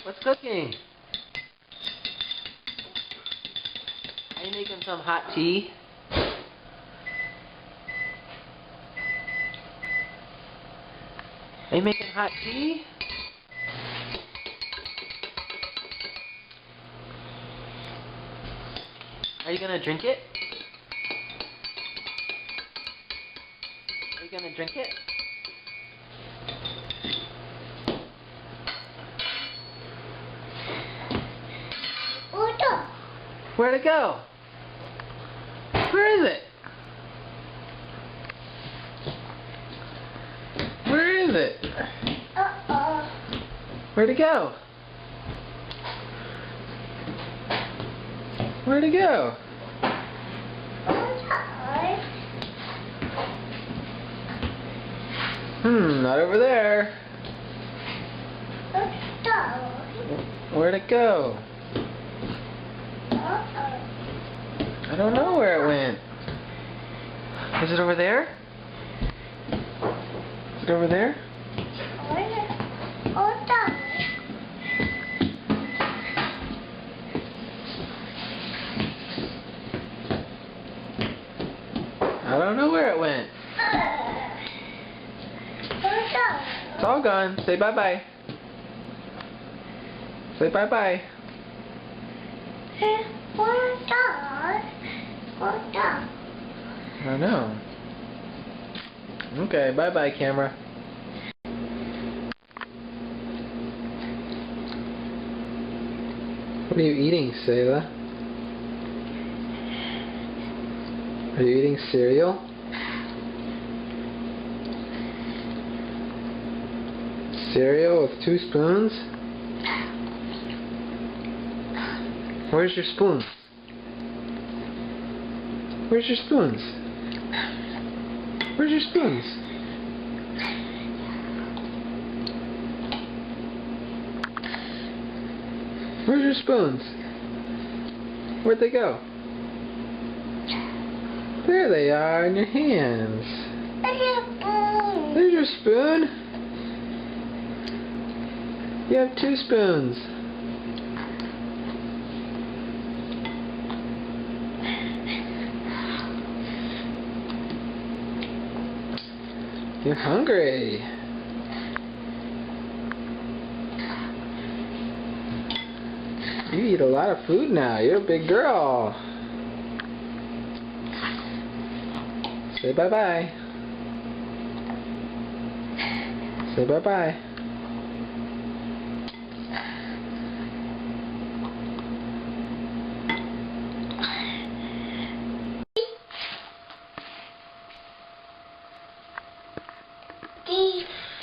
What's cooking? Are you making some hot tea? Are you making hot tea? Are you gonna drink it? Are you gonna drink it? Where'd it go? Where is it? Where is it? Where'd it go? Where'd it go? Not over there. Where'd it go? I don't know where it went. Is it over there? Is it over there? I don't know where it went. It's all gone. Say bye-bye. Say bye-bye. I don't know. Okay, bye-bye, camera. What are you eating, Sayla? Are you eating cereal? Cereal with 2 spoons? Where's your spoons? Where's your spoons? Where's your spoons? Where's your spoons? Where'd they go? There they are in your hands. There's your spoon. You have 2 spoons. You're hungry. You eat a lot of food now. You're a big girl. Say bye-bye. Say bye-bye.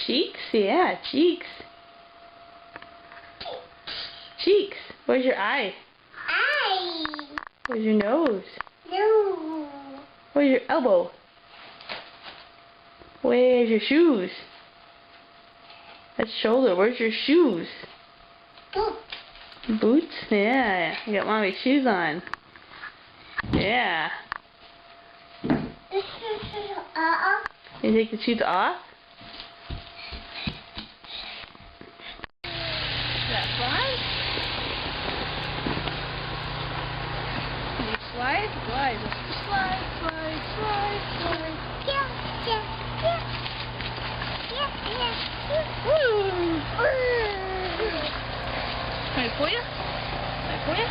Cheeks? Yeah, cheeks. Cheeks. Where's your eye? Where's your nose? Where's your elbow? Where's your shoes? That's shoulder. Where's your shoes? Boots? Yeah. You got mommy's shoes on. Yeah. You take the shoes off? Is that fun? Can you slide? Slide. Slide, slide, slide, slide. Woo! Can I pull you? Can I pull you?